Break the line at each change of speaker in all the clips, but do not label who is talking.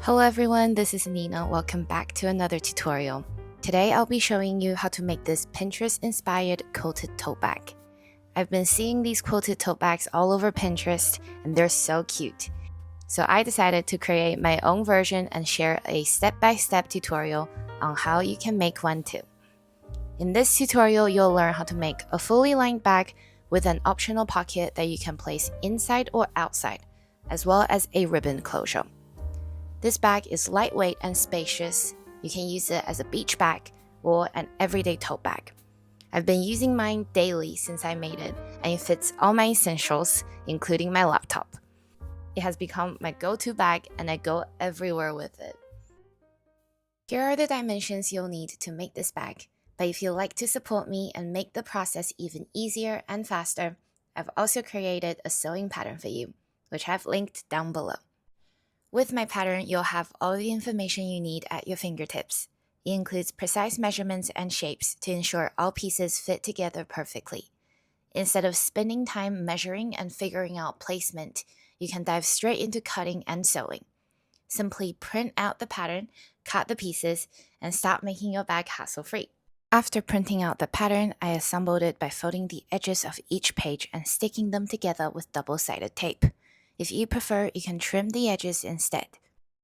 Hello everyone, this is Nina. Welcome back to another tutorial. Today I'll be showing you how to make this Pinterest-inspired quilted tote bag. I've been seeing these quilted tote bags all over Pinterest and they're so cute. So I decided to create my own version and share a step-by-step tutorial on how you can make one too. In this tutorial, you'll learn how to make a fully lined bag with an optional pocket that you can place inside or outside, as well as a ribbon closure. This bag is lightweight and spacious. You can use it as a beach bag or an everyday tote bag. I've been using mine daily since I made it, and it fits all my essentials, including my laptop. It has become my go-to bag and I go everywhere with it. Here are the dimensions you'll need to make this bag, but if you'd like to support me and make the process even easier and faster, I've also created a sewing pattern for you, which I've linked down below. With my pattern, you'll have all the information you need at your fingertips. It includes precise measurements and shapes to ensure all pieces fit together perfectly. Instead of spending time measuring and figuring out placement, you can dive straight into cutting and sewing. Simply print out the pattern, cut the pieces, and start making your bag hassle-free. After printing out the pattern, I assembled it by folding the edges of each page and sticking them together with double-sided tape. If you prefer, you can trim the edges instead.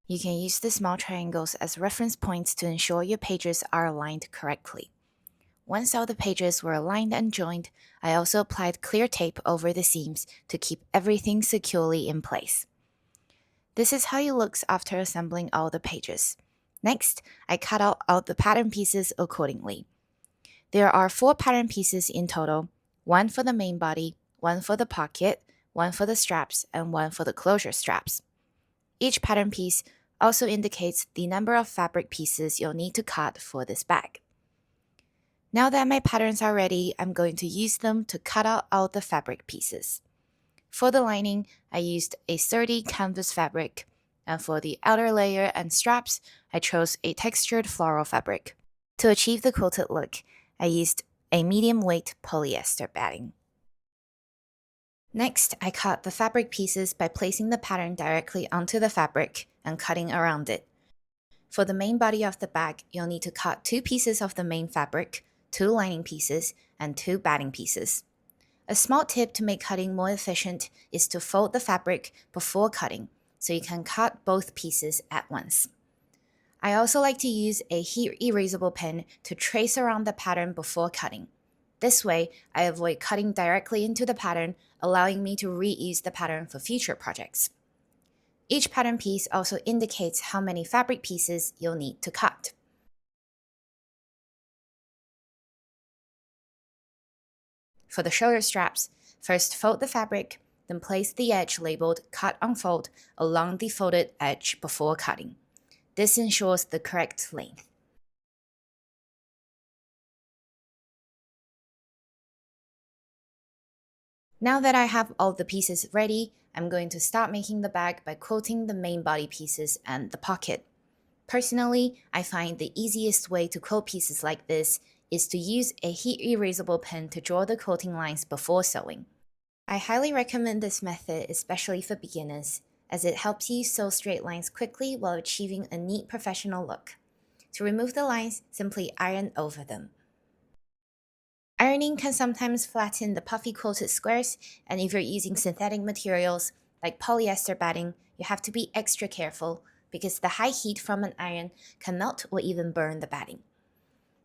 You can use the small triangles as reference points to ensure your pages are aligned correctly. Once all the pages were aligned and joined, I also applied clear tape over the seams to keep everything securely in place. This is how it looks after assembling all the pages. Next, I cut out all the pattern pieces accordingly. There are 4 pattern pieces in total, 1 for the main body, 1 for the pocket, 1 for the straps, and 1 for the closure straps. Each pattern piece also indicates the number of fabric pieces you'll need to cut for this bag. Now that my patterns are ready, I'm going to use them to cut out all the fabric pieces. For the lining, I used a sturdy canvas fabric, and for the outer layer and straps, I chose a textured floral fabric. To achieve the quilted look, I used a medium-weight polyester batting. Next, I cut the fabric pieces by placing the pattern directly onto the fabric and cutting around it. For the main body of the bag, you'll need to cut 2 pieces of the main fabric, 2 lining pieces, and 2 batting pieces. A small tip to make cutting more efficient is to fold the fabric before cutting, so you can cut both pieces at once. I also like to use a heat erasable pen to trace around the pattern before cutting. This way, I avoid cutting directly into the pattern, allowing me to reuse the pattern for future projects. Each pattern piece also indicates how many fabric pieces you'll need to cut. For the shoulder straps, first fold the fabric, then place the edge labeled Cut on Fold along the folded edge before cutting. This ensures the correct length. Now that I have all the pieces ready, I'm going to start making the bag by quilting the main body pieces and the pocket. Personally, I find the easiest way to quilt pieces like this is to use a heat erasable pen to draw the quilting lines before sewing. I highly recommend this method, especially for beginners, as it helps you sew straight lines quickly while achieving a neat professional look. To remove the lines, simply iron over them. Ironing can sometimes flatten the puffy quilted squares, and if you're using synthetic materials like polyester batting, you have to be extra careful because the high heat from an iron can melt or even burn the batting.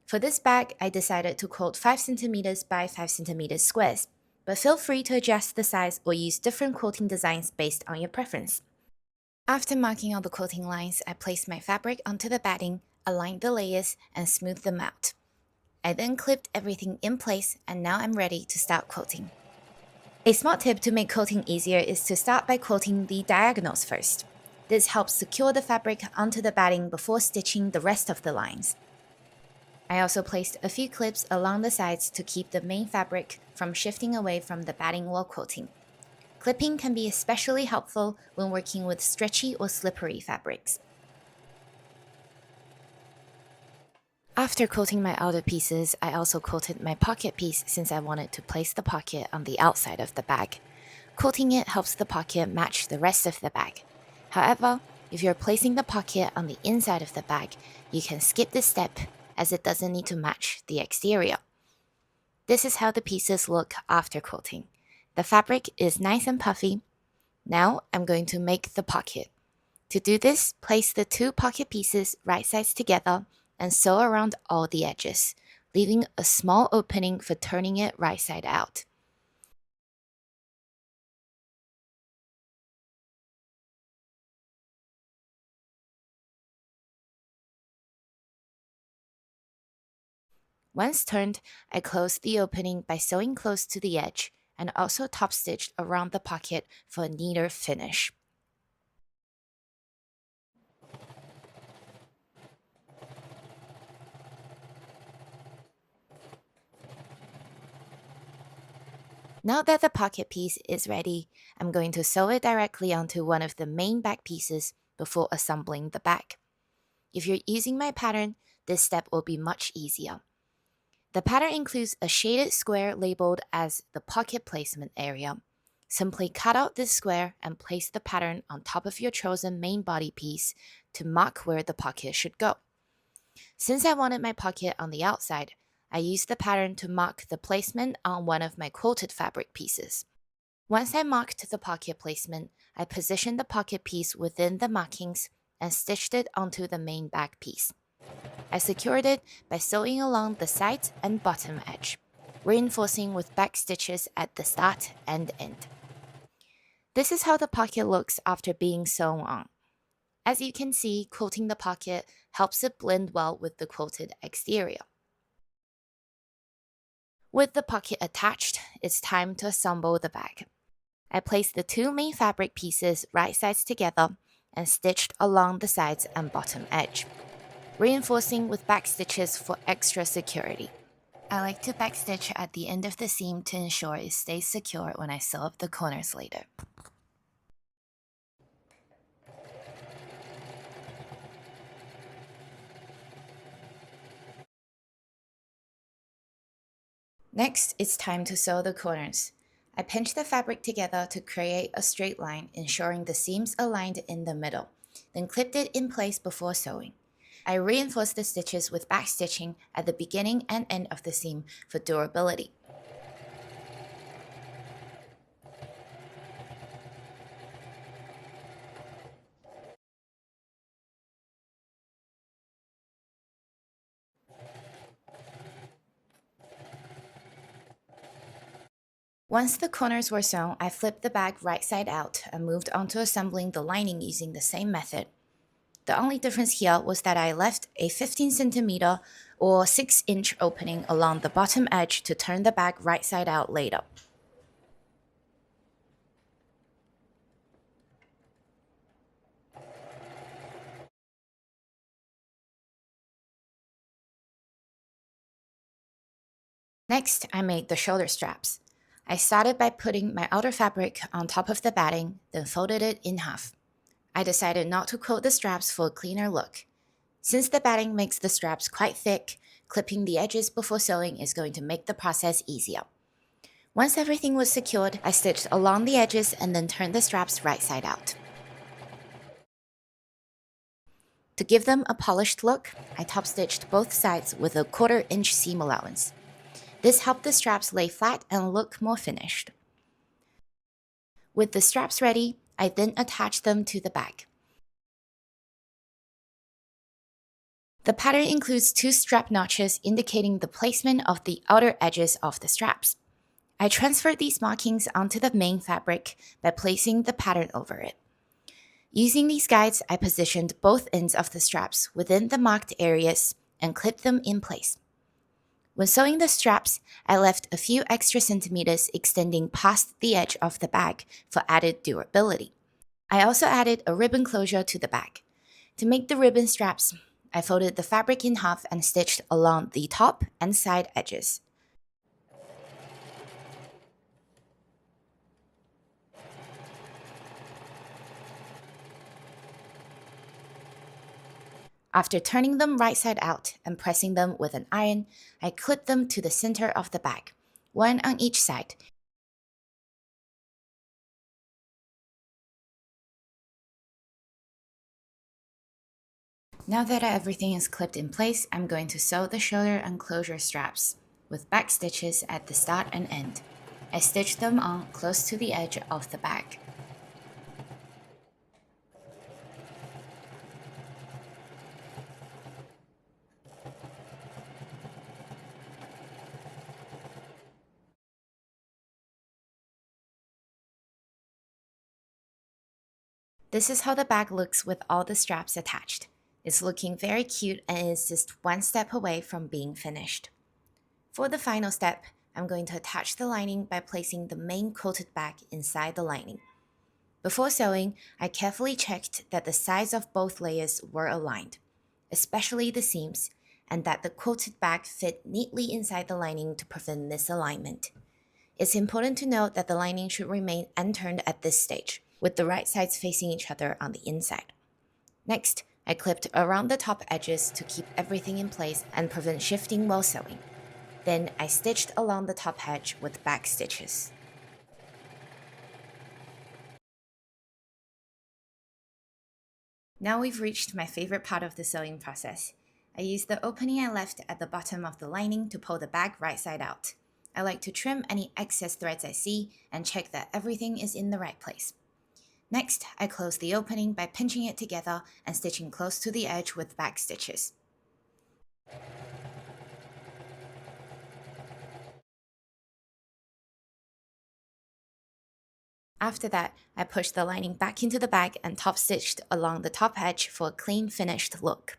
For this bag, I decided to quilt 5 cm by 5 cm squares, but feel free to adjust the size or use different quilting designs based on your preference. After marking all the quilting lines, I placed my fabric onto the batting, aligned the layers, and smoothed them out. I then clipped everything in place, and now I'm ready to start quilting. A small tip to make quilting easier is to start by quilting the diagonals first. This helps secure the fabric onto the batting before stitching the rest of the lines. I also placed a few clips along the sides to keep the main fabric from shifting away from the batting while quilting. Clipping can be especially helpful when working with stretchy or slippery fabrics. After quilting my outer pieces, I also quilted my pocket piece since I wanted to place the pocket on the outside of the bag. Quilting it helps the pocket match the rest of the bag. However, If you're placing the pocket on the inside of the bag, you can skip this step as it doesn't need to match the exterior. This is how the pieces look after quilting. The fabric is nice and puffy. Now I'm going to make the pocket. To do this, place the two pocket pieces right sides together and sew around all the edges, leaving a small opening for turning it right side out. Once turned, I closed the opening by sewing close to the edge and also top stitched around the pocket for a neater finish. Now that the pocket piece is ready, I'm going to sew it directly onto one of the main back pieces before assembling the back. If you're using my pattern, this step will be much easier. The pattern includes a shaded square labeled as the pocket placement area. Simply cut out this square and place the pattern on top of your chosen main body piece to mark where the pocket should go. Since I wanted my pocket on the outside, I used the pattern to mark the placement on one of my quilted fabric pieces. Once I marked the pocket placement, I positioned the pocket piece within the markings and stitched it onto the main back piece. I secured it by sewing along the side and bottom edge, reinforcing with back stitches at the start and end. This is how the pocket looks after being sewn on. As you can see, quilting the pocket helps it blend well with the quilted exterior. With the pocket attached, it's time to assemble the bag. I placed the two main fabric pieces right sides together and stitched along the sides and bottom edge, reinforcing with back stitches for extra security. I like to backstitch at the end of the seam to ensure it stays secure when I sew up the corners later. Next, it's time to sew the corners. I pinched the fabric together to create a straight line, ensuring the seams aligned in the middle, then clipped it in place before sewing. I reinforced the stitches with backstitching at the beginning and end of the seam for durability. Once the corners were sewn, I flipped the bag right side out and moved on to assembling the lining using the same method. The only difference here was that I left a 15 centimeter or 6-inch opening along the bottom edge to turn the bag right side out later. Next, I made the shoulder straps. I started by putting my outer fabric on top of the batting, then folded it in half. I decided not to quilt the straps for a cleaner look. Since the batting makes the straps quite thick, clipping the edges before sewing is going to make the process easier. Once everything was secured, I stitched along the edges and then turned the straps right side out. To give them a polished look, I top stitched both sides with a 1/4 inch seam allowance. This helped the straps lay flat and look more finished. With the straps ready, I then attached them to the bag. The pattern includes 2 strap notches indicating the placement of the outer edges of the straps. I transferred these markings onto the main fabric by placing the pattern over it. Using these guides, I positioned both ends of the straps within the marked areas and clipped them in place. When sewing the straps, I left a few extra centimeters extending past the edge of the bag for added durability. I also added a ribbon closure to the bag. To make the ribbon straps, I folded the fabric in half and stitched along the top and side edges. After turning them right side out and pressing them with an iron, I clipped them to the center of the bag, one on each side. Now that everything is clipped in place, I'm going to sew the shoulder and closure straps with back stitches at the start and end. I stitched them on close to the edge of the bag. This is how the bag looks with all the straps attached. It's looking very cute and is just one step away from being finished. For the final step, I'm going to attach the lining by placing the main quilted bag inside the lining. Before sewing, I carefully checked that the sides of both layers were aligned, especially the seams, and that the quilted bag fit neatly inside the lining to prevent misalignment. It's important to note that the lining should remain unturned at this stage, with the right sides facing each other on the inside. Next, I clipped around the top edges to keep everything in place and prevent shifting while sewing. Then I stitched along the top edge with back stitches. Now we've reached my favorite part of the sewing process. I used the opening I left at the bottom of the lining to pull the bag right side out. I like to trim any excess threads I see and check that everything is in the right place. Next, I close the opening by pinching it together and stitching close to the edge with back stitches. After that, I pushed the lining back into the bag and top stitched along the top edge for a clean finished look.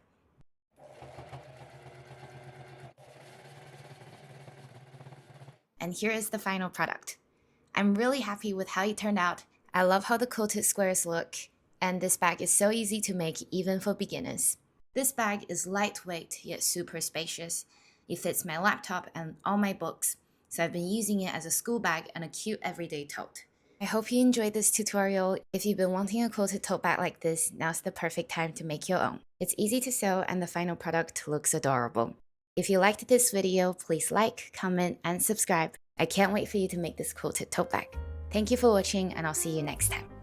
And here is the final product. I'm really happy with how it turned out. I love how the quilted squares look, and this bag is so easy to make even for beginners. This bag is lightweight yet super spacious. It fits my laptop and all my books, so I've been using it as a school bag and a cute everyday tote. I hope you enjoyed this tutorial. If you've been wanting a quilted tote bag like this, now's the perfect time to make your own. It's easy to sew and the final product looks adorable. If you liked this video, please like, comment, and subscribe. I can't wait for you to make this quilted tote bag. Thank you for watching, and I'll see you next time.